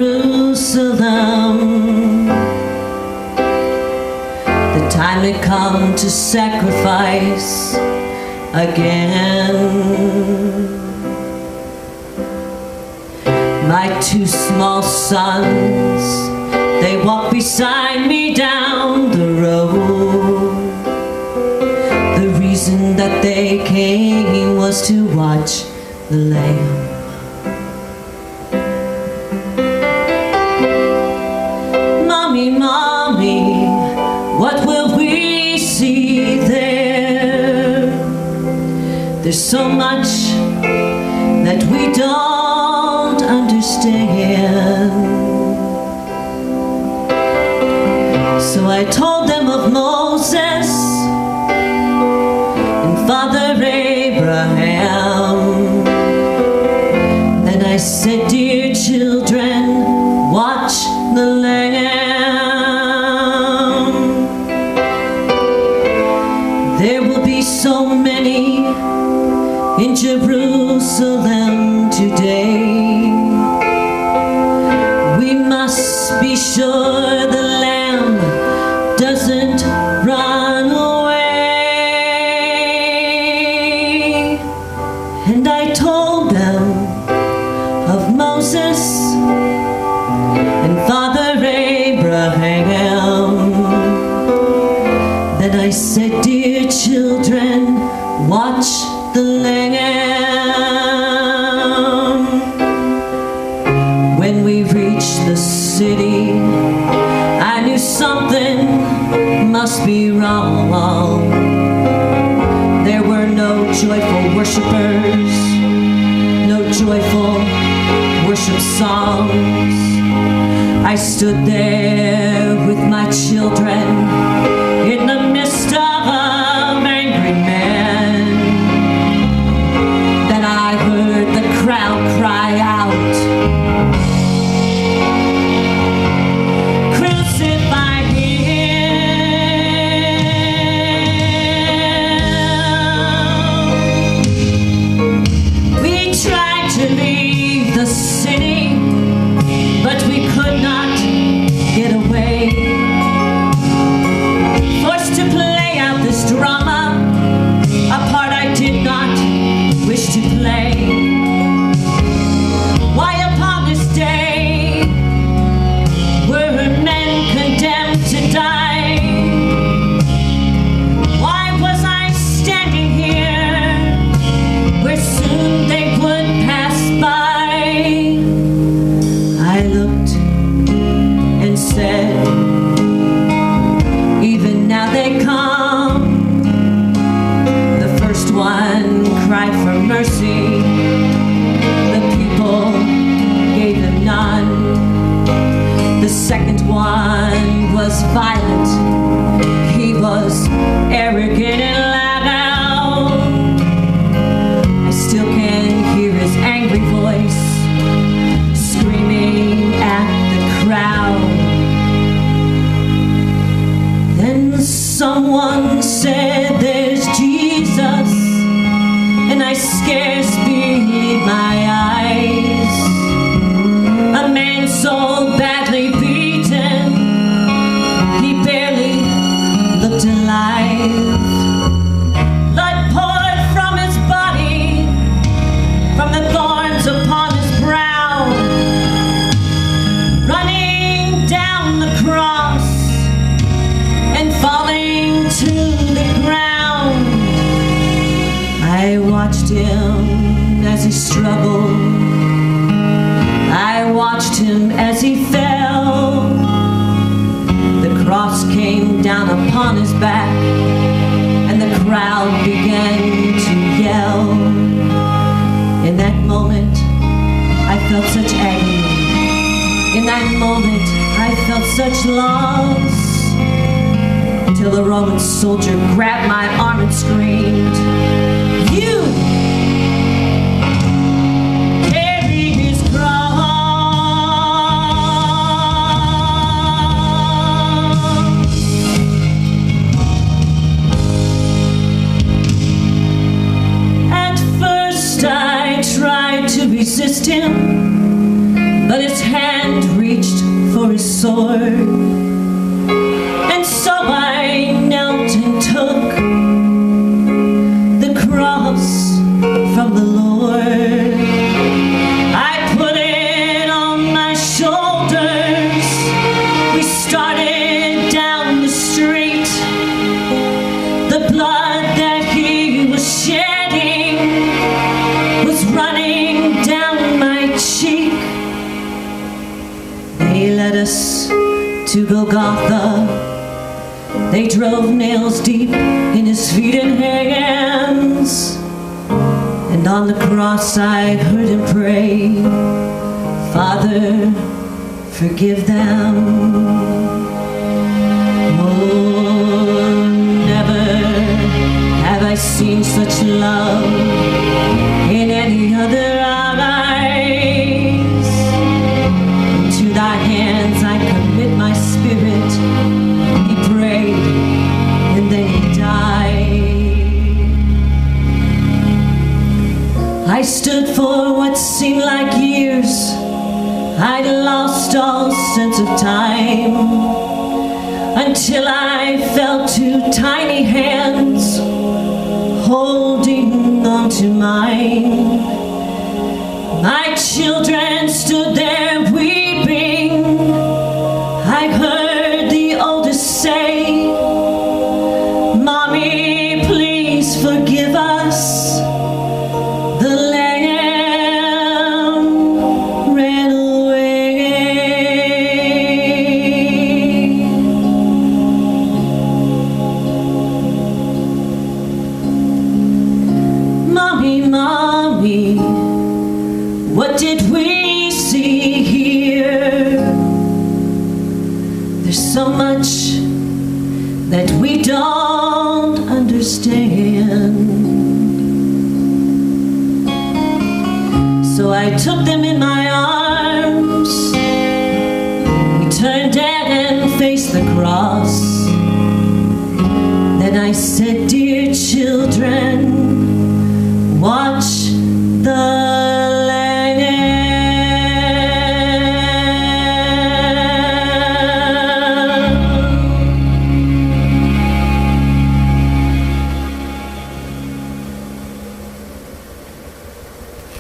Jerusalem. The time had come to sacrifice again. My two small sons, they walked beside me down the road. The reason that they came was to watch the Lamb. Mommy, Mommy, what will we see there? There's so much that we don't understand. So I told them of Moses and Father Abraham. Then I said, dear children, watch the Lamb. There will be so many in Jerusalem today. We must be sure the Lamb doesn't run away. And I told them of Moses and Father Abraham. Then I said, dear children, watch the Lamb. When we reached the city, I knew something must be wrong. There were no joyful worshipers, no joyful worship songs. I stood there with my children in the midst of angry men. Then I heard the crowd cry out, crucify him. We tried to leave the city, but we could not get away. Forced to play out this drama, a part I did not wish to play. Why upon this day were men condemned to die? Why was I standing here where soon they would pass by? I looked and said, even now they come. The first one cried for mercy, the people gave him none. The second one was violent, he was arrogant and loud. I still can hear his angry voice screaming at the crowd. Then someone said, there's Jesus, and I scarce believed my eyes. A man so badly beaten, he barely looked alive. Blood poured from his body, from the thorns upon his brow, running down the cross and falling to the ground. I watched him as he struggled, I watched him as he fell. The cross came down upon his back, and the crowd began to yell. In that moment, I felt such agony. In that moment, I felt such loss, till a Roman soldier grabbed my arm and screamed, you carry his cross. At first I tried to resist him, but his hand his sword. And so I knelt and took the cross from the Lord. I put it on my shoulders. We started down the street. The blood that he was shedding was running down my cheek. They led us to Golgotha. They drove nails deep in his feet and hands. And on the cross I heard him pray, Father, forgive them. Oh, never have I seen such love in any other eyes. To thy hands I commit my spirit, he prayed, and then he died. I stood for what seemed like years. I'd lost all sense of time, until I felt two tiny hands holding on to mine. My children stood there weeping. I heard the oldest say, Mommy, please forgive us. The lamb ran away. Mommy, Mommy, what did we see here? There's so much that we don't understand. So I took them in my arms. We turned dead and faced the cross. Then I said, dear children,